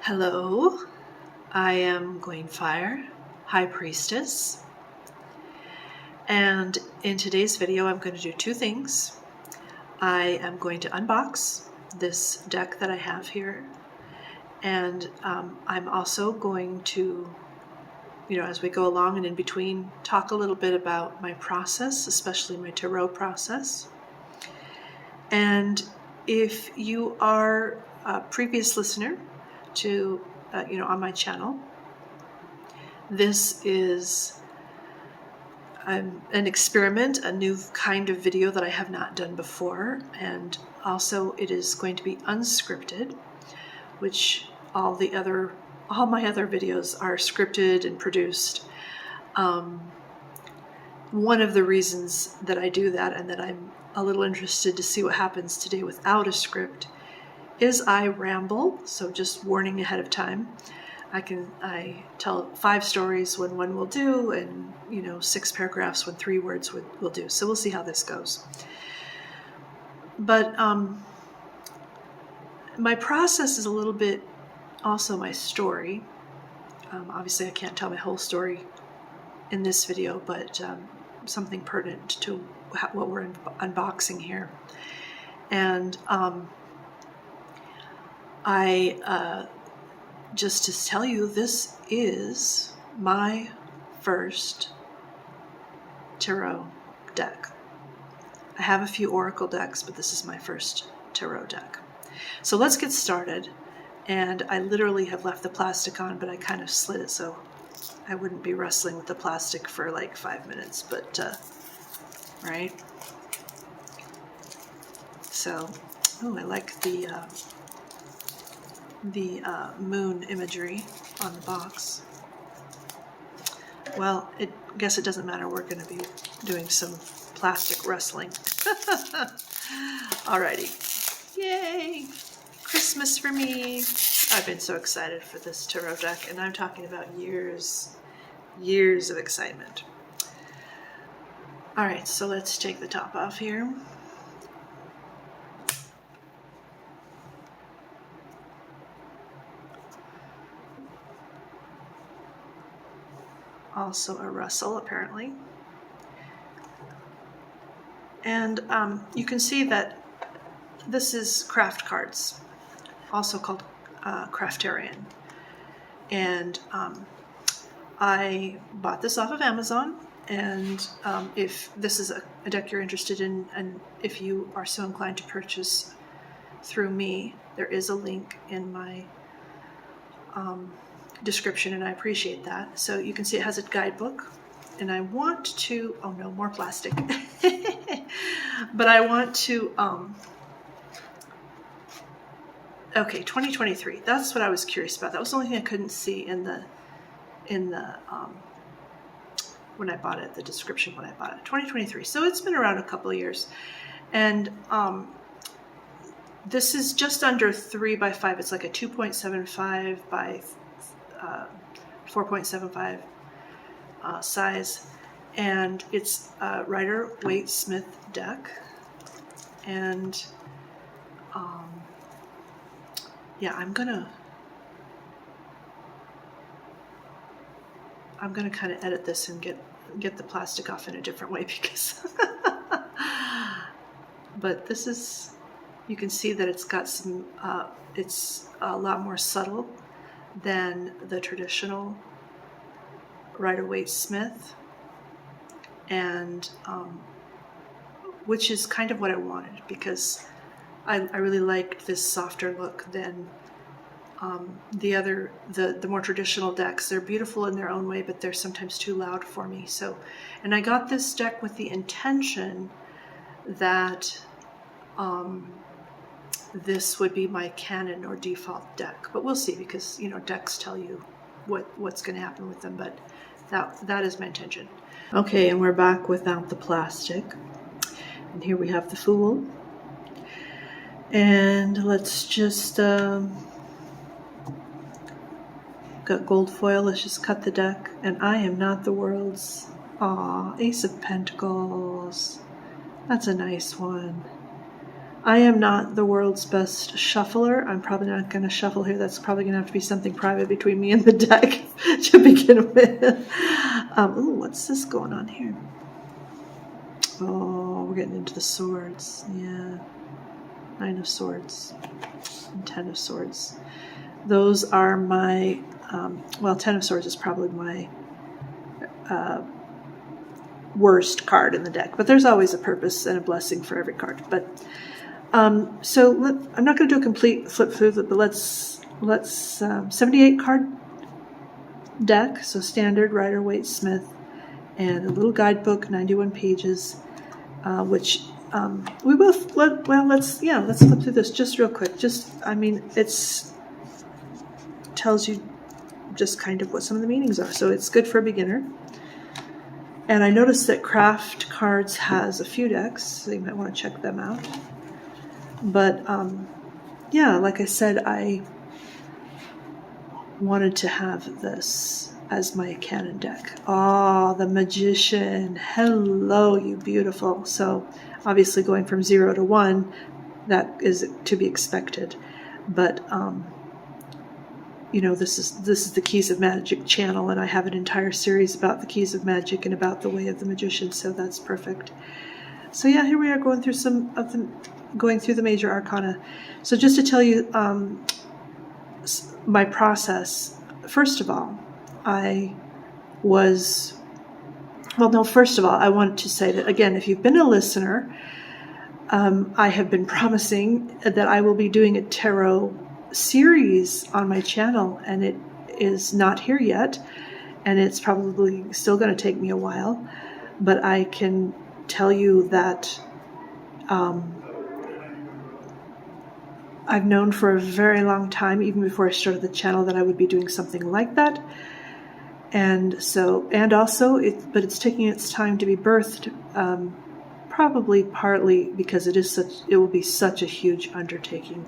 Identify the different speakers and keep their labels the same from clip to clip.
Speaker 1: Hello, I am Gwainfire, High Priestess, and in today's video I'm going to do two things. I am going to unbox this deck that I have here, and I'm also going to, as we go along and in between, talk a little bit about my process, especially my tarot process. And if you are a previous listener to on my channel, this is an experiment, a new kind of video that I have not done before, and also it is going to be unscripted, which all my other videos are scripted and produced. One of the reasons that I do that, and that I'm a little interested to see what happens today without a script, is I ramble, so just warning ahead of time. I tell 5 stories when one will do, and 6 paragraphs when 3 words will do. So we'll see how this goes. But my process is a little bit also my story. Obviously I can't tell my whole story in this video, but something pertinent to what we're unboxing here. And just to tell you, this is my first tarot deck. I have a few oracle decks, but this is my first tarot deck. So let's get started. And I literally have left the plastic on, but I kind of slid it so I wouldn't be wrestling with the plastic for like 5 minutes, but right? So, I like the moon imagery on the box. Well, I guess it doesn't matter. We're going to be doing some plastic wrestling. Alrighty. Yay! Christmas for me. I've been so excited for this tarot deck, and I'm talking about years of excitement. Alright, so let's take the top off here. Also a rustle, apparently. And you can see that this is craft cards, also called Crafterian. And I bought this off of Amazon, and if this is a deck you're interested in, and if you are so inclined to purchase through me, there is a link in my description, and I appreciate that. So you can see it has a guidebook, and I want to, oh no, more plastic. But I want to, okay, 2023, that's what I was curious about. That was the only thing I couldn't see in the when I bought it, the description when I bought it, 2023. So it's been around a couple of years. And this is just under 3 by 5. It's like a 2.75 by 4.75 size, and it's a Rider-Waite-Smith Deck. And yeah, I'm gonna kind of edit this and get the plastic off in a different way, because but this is, you can see that it's got some it's a lot more subtle than the traditional Rider-Waite-Smith, and which is kind of what I wanted, because I really liked this softer look than the more traditional decks. They're beautiful in their own way, but they're sometimes too loud for me. So, and I got this deck with the intention that this would be my canon or default deck, but we'll see, because decks tell you what's going to happen with them, but that is my intention. Okay, and we're back without the plastic, and here we have the Fool, and let's just got gold foil. Let's just cut the deck, and I am not the world's Ace of Pentacles. That's a nice one. I am not the world's best shuffler. I'm probably not going to shuffle here. That's probably going to have to be something private between me and the deck to begin with. Ooh, what's this going on here? Oh, we're getting into the swords. Yeah. 9 of Swords and 10 of Swords. Those are my, well, 10 of Swords is probably my worst card in the deck, but there's always a purpose and a blessing for every card. But I'm not going to do a complete flip through, but let's 78 card deck, so standard Rider-Waite-Smith, and a little guidebook, 91 pages, which we will. Let's flip through this just real quick. It's tells you just kind of what some of the meanings are, so it's good for a beginner. And I noticed that Craft Cards has a few decks, so you might want to check them out. But yeah, like I said, I wanted to have this as my canon deck. Oh, the Magician. Hello, you beautiful. So obviously going from 0 to 1, that is to be expected. But you know, this is the Keys of Magic channel, and I have an entire series about the Keys of Magic and about the way of the Magician, so that's perfect. So yeah, here we are going through the major arcana. So just to tell you my process, first of all, I wanted to say that, again, if you've been a listener, I have been promising that I will be doing a tarot series on my channel, and it is not here yet, and it's probably still going to take me a while, but I can tell you that I've known for a very long time, even before I started the channel, that I would be doing something like that. But it's taking its time to be birthed, probably partly because it will be such a huge undertaking.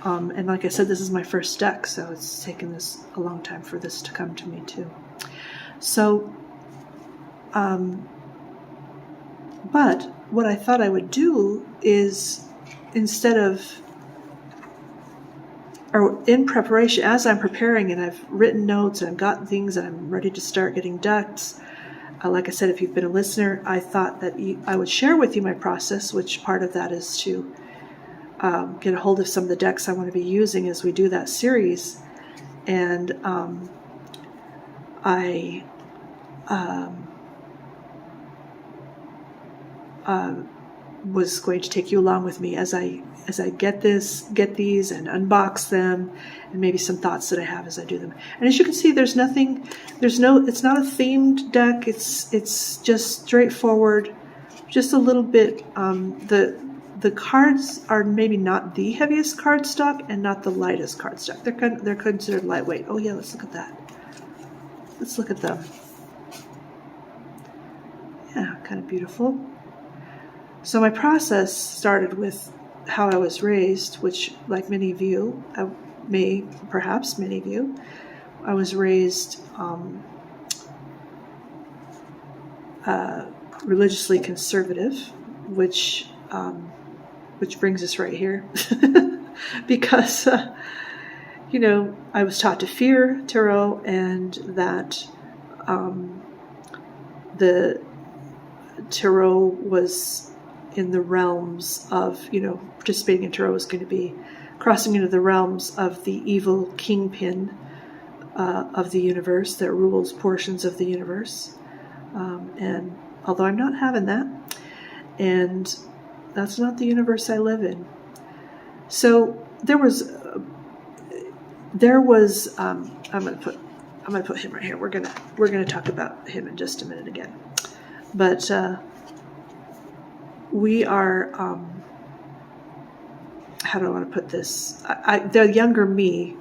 Speaker 1: And like I said, this is my first deck, so it's taken this a long time for this to come to me too. So, but what I thought I would do is, in preparation, as I'm preparing and I've written notes and I've gotten things and I'm ready to start getting decks, like I said, if you've been a listener, I thought that I would share with you my process, which part of that is to get a hold of some of the decks I want to be using as we do that series. And I was going to take you along with me as I get these and unbox them, and maybe some thoughts that I have as I do them. And as you can see, it's not a themed deck. It's just straightforward, just a little bit. The cards are maybe not the heaviest cardstock and not the lightest cardstock. They're considered lightweight. Oh yeah, let's look at that. Let's look at them. Yeah, kind of beautiful. So my process started with how I was raised, which, like many of you, perhaps many of you, I was raised religiously conservative, which brings us right here, because I was taught to fear tarot, and that the tarot was in the realms of, participating in tarot was going to be crossing into the realms of the evil kingpin of the universe that rules portions of the universe. And although I'm not having that, and that's not the universe I live in. So there was I'm going to put him right here. We're going to talk about him in just a minute again. But we are, how do I want to put this? The younger me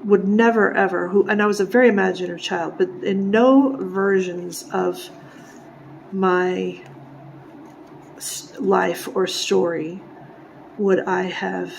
Speaker 1: would never ever, and I was a very imaginative child, but in no versions of my life or story would I have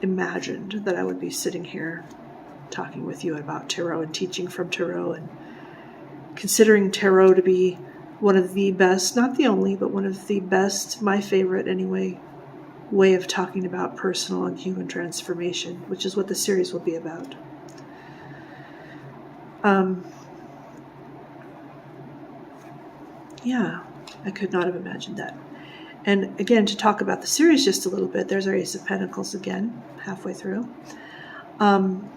Speaker 1: imagined that I would be sitting here talking with you about tarot and teaching from tarot and considering tarot to be one of the best, not the only, but one of the best, my favorite anyway, way of talking about personal and human transformation, which is what the series will be about. Yeah, I could not have imagined that. And again, to talk about the series just a little bit, there's our Ace of Pentacles again, halfway through. I'm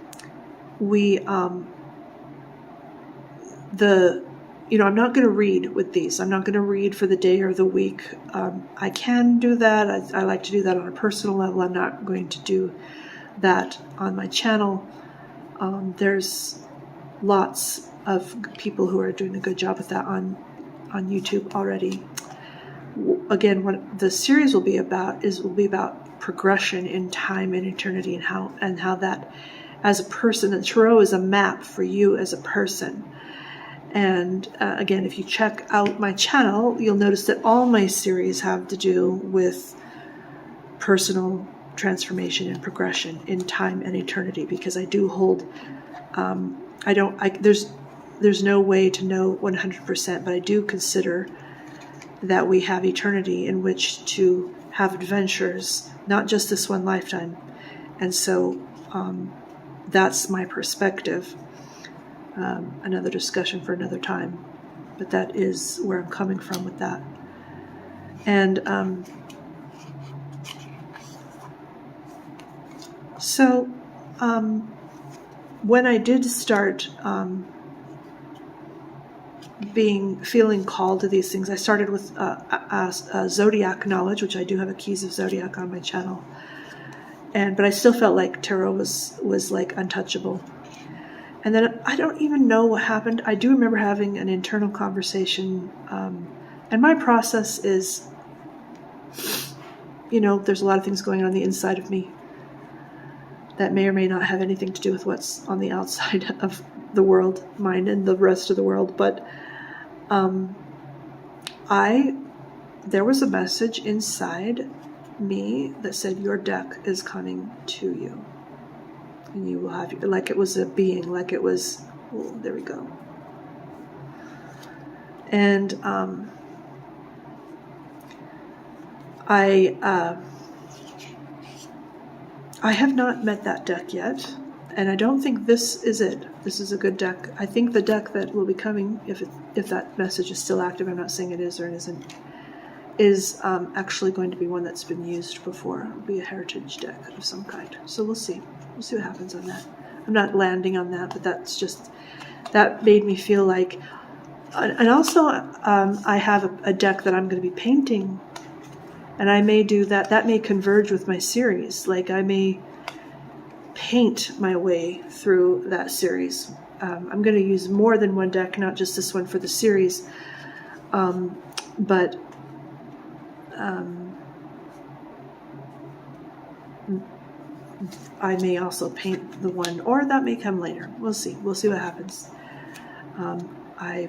Speaker 1: not going to read with these. I'm not going to read for the day or the week. I can do that. I like to do that on a personal level. I'm not going to do that on my channel. There's lots of people who are doing a good job with that on YouTube already. Again, what the series will be about progression in time and eternity, and how that, as a person, the tarot is a map for you as a person. And again, if you check out my channel, you'll notice that all my series have to do with personal transformation and progression in time and eternity, because I do hold, there's no way to know 100%, but I do consider that we have eternity in which to have adventures, not just this one lifetime. And so that's my perspective. Another discussion for another time, but that is where I'm coming from with that. And when I did start feeling called to these things, I started with zodiac knowledge, which I do have a Keys of Zodiac on my channel, but I still felt like tarot was like untouchable. And then I don't even know what happened. I do remember having an internal conversation, and my process is, there's a lot of things going on the inside of me that may or may not have anything to do with what's on the outside of the world, mine and the rest of the world, but there was a message inside me that said, your deck is coming to you. And you will have, like it was a being, like it was, oh, there we go. And I have not met that deck yet, and I don't think this is it. This is a good deck. I think the deck that will be coming, if that message is still active, I'm not saying it is or it isn't, is actually going to be one that's been used before. It'll be a heritage deck of some kind. So we'll see. We'll see what happens on that. I'm not landing on that, but that made me feel like, and also I have a deck that I'm going to be painting, and I may do that. That may converge with my series. Like I may paint my way through that series. I'm going to use more than one deck, not just this one for the series, but I may also paint the one, or that may come later. We'll see. We'll see what happens. I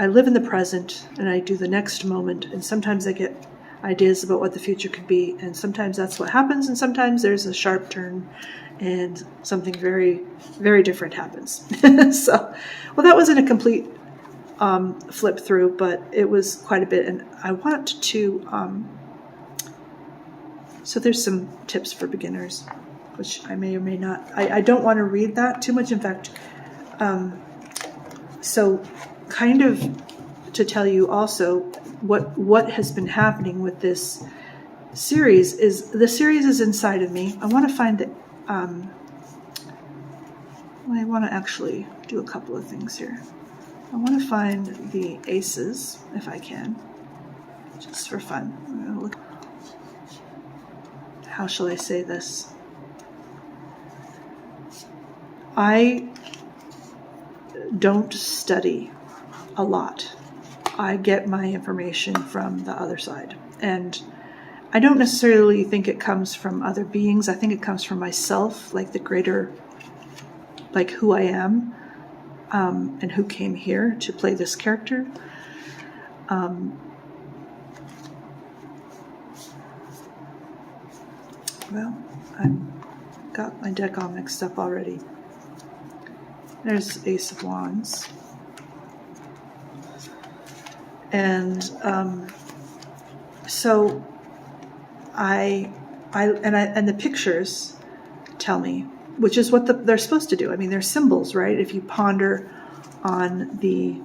Speaker 1: live in the present, and I do the next moment, and sometimes I get ideas about what the future could be, and sometimes that's what happens, and sometimes there's a sharp turn, and something very, very different happens. So, well, that wasn't a complete flip through, but it was quite a bit, and I want to, so there's some tips for beginners, which I may or may not, I don't want to read that too much, in fact, so kind of to tell you also what has been happening with this series is, the series is inside of me. I want to find that, I want to actually do a couple of things here. I want to find the aces, if I can, just for fun. I'm gonna look. How shall I say this? I don't study a lot. I get my information from the other side. And I don't necessarily think it comes from other beings. I think it comes from myself, like the greater, like who I am, and who came here to play this character. Well, I've got my deck all mixed up already. There's Ace of Wands. And so and the pictures tell me, which is what they're supposed to do. I mean, they're symbols, right? If you ponder on the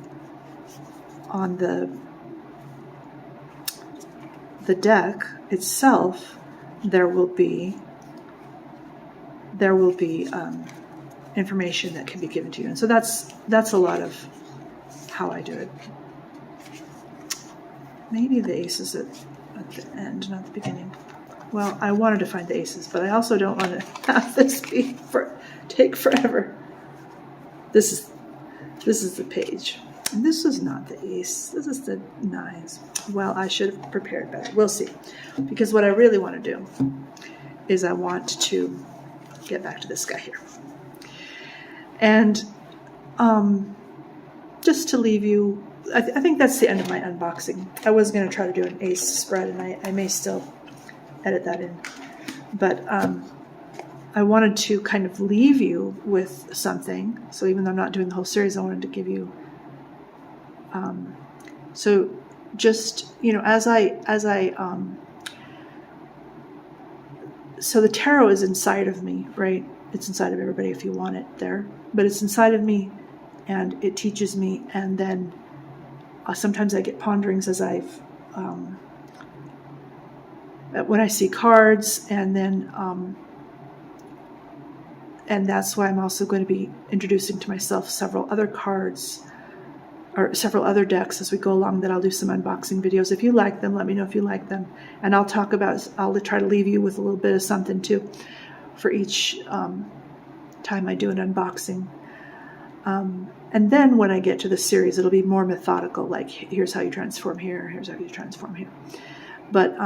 Speaker 1: deck itself, there will be information that can be given to you, and so that's a lot of how I do it. Maybe the aces at the end, not the beginning. Well, I wanted to find the aces, but I also don't want to have this take forever. This is the page. And this is not the ace. This is the nines. Well, I should have prepared better. We'll see. Because what I really want to do is I want to get back to this guy here. And just to leave you, I think that's the end of my unboxing. I was going to try to do an ace spread, and I may still edit that in. But I wanted to kind of leave you with something. So even though I'm not doing the whole series, I wanted to give you... so just, so the tarot is inside of me, right? It's inside of everybody if you want it there. But it's inside of me, and it teaches me, and then sometimes I get ponderings as when I see cards, and then and that's why I'm also going to be introducing to myself several other cards or several other decks as we go along that I'll do some unboxing videos. If you like them, let me know if you like them, and I'll try to leave you with a little bit of something too for each time I do an unboxing. And then when I get to the series, it'll be more methodical, like here's how you transform here, here's how you transform here. But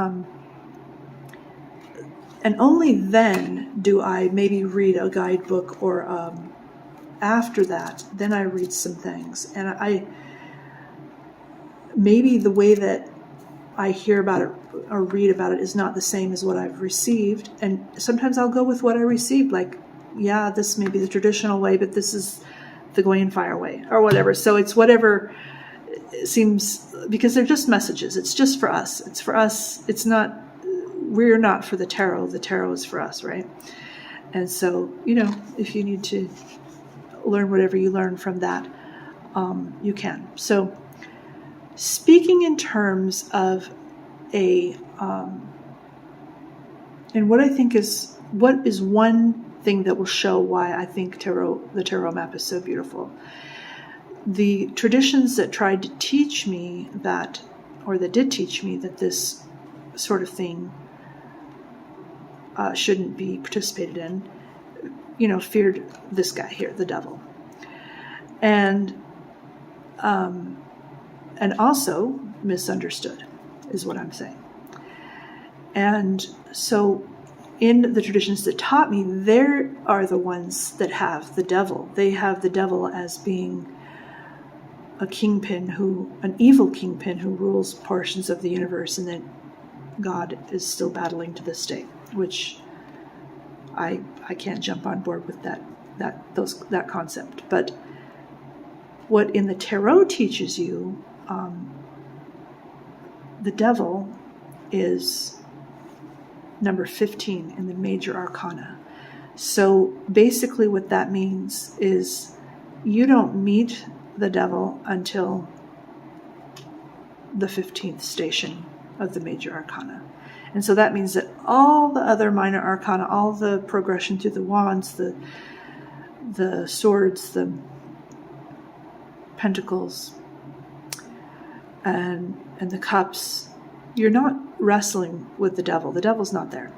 Speaker 1: and only then do I maybe read a guidebook, or after that, then I read some things. And maybe the way that I hear about it or read about it is not the same as what I've received. And sometimes I'll go with what I received, like, yeah, this may be the traditional way, but this is the Goyen fire way, or whatever. So it's whatever seems, because they're just messages. It's just for us. It's for us. It's not, we're not for the tarot. The tarot is for us, right? And so, if you need to learn whatever you learn from that, you can. So speaking in terms of and what I think is one thing that will show why I think the tarot map is so beautiful. The traditions that tried to teach me that did teach me that this sort of thing shouldn't be participated in, feared this guy here, the devil. And also misunderstood is what I'm saying. And so in the traditions that taught me, there are the ones that have the devil. They have the devil as being a kingpin, an evil kingpin who rules portions of the universe, and that God is still battling to this day, which I can't jump on board with that concept. But what in the tarot teaches you, the devil is number 15 in the major arcana. So basically what that means is you don't meet the devil until the 15th station of the major arcana. And so that means that all the other minor arcana, all the progression through the wands, the swords, the pentacles, and the cups, you're not wrestling with the devil. The devil's not there.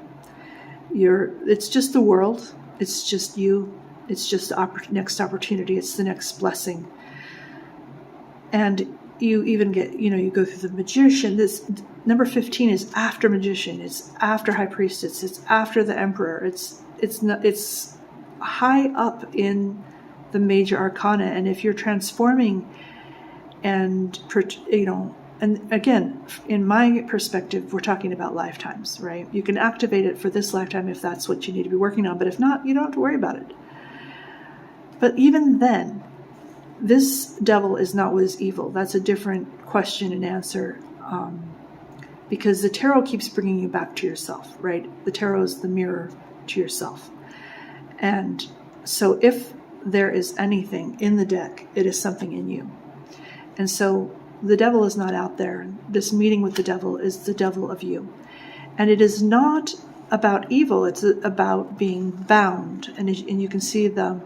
Speaker 1: It's just the world. It's just you. It's just the next opportunity. It's the next blessing. And you even get, you go through the magician. This number 15 is after magician. It's after high priestess. It's after the emperor. It's high up in the major arcana. And if you're transforming and again, in my perspective, we're talking about lifetimes, right? You can activate it for this lifetime if that's what you need to be working on, but if not, you don't have to worry about it. But even then, this devil is not what is evil. That's a different question and answer, because the tarot keeps bringing you back to yourself, right? The tarot is the mirror to yourself. And so if there is anything in the deck, it is something in you. And so the devil is not out there. This meeting with the devil is the devil of you. And it is not about evil. It's about being bound. And you can see the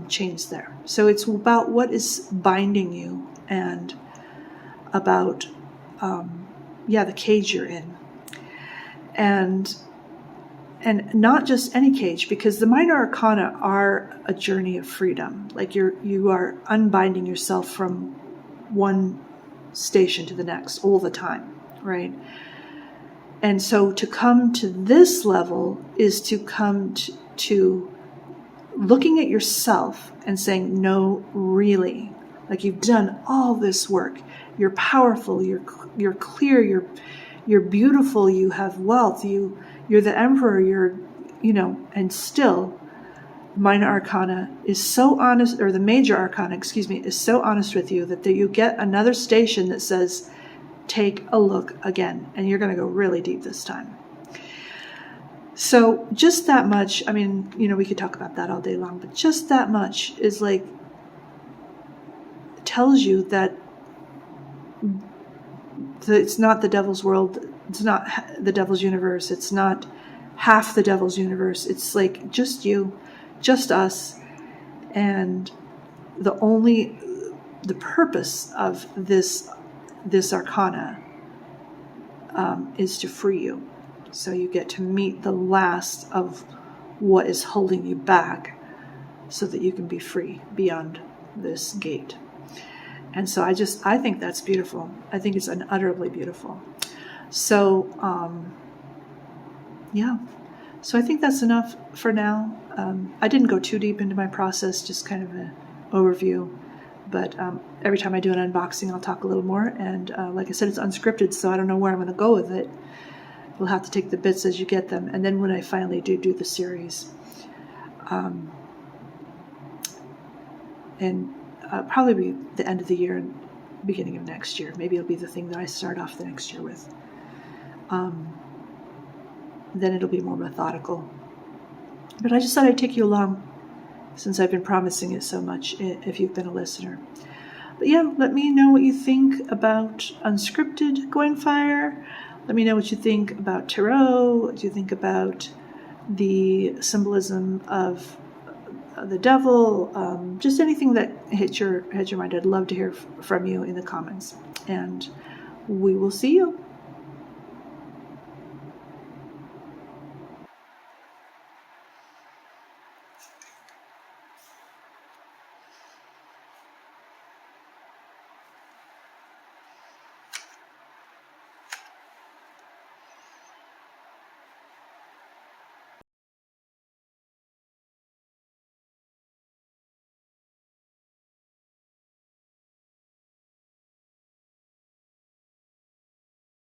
Speaker 1: chains there. So it's about what is binding you, and about, the cage you're in. And not just any cage, because the minor arcana are a journey of freedom. Like you are unbinding yourself from one station to the next all the time, right? And so to come to this level is to come to looking at yourself and saying, no, really, like you've done all this work. You're powerful. You're clear. You're beautiful. You have wealth. You're the emperor. And still, minor arcana is so honest, or the major arcana, is so honest with you that you get another station that says, take a look again, and you're going to go really deep this time. So just that much, we could talk about that all day long, but just that much is tells you that it's not the devil's world, it's not the devil's universe, it's not half the devil's universe, it's just you, just us, and the purpose of this arcana is to free you. So you get to meet the last of what is holding you back so that you can be free beyond this gate. And so I think that's beautiful. I think it's unutterably beautiful. So, So I think that's enough for now. I didn't go too deep into my process, just kind of an overview. But every time I do an unboxing, I'll talk a little more. And like I said, it's unscripted, so I don't know where I'm going to go with it. We'll have to take the bits as you get them. And then when I finally do the series, probably be the end of the year and beginning of next year. Maybe it'll be the thing that I start off the next year with. Then it'll be more methodical. But I just thought I'd take you along, since I've been promising it so much, if you've been a listener. But yeah, let me know what you think about unscripted Gwenfire. Let me know what you think about tarot, what you think about the symbolism of the devil, just anything that hits your mind. I'd love to hear from you in the comments. And we will see you.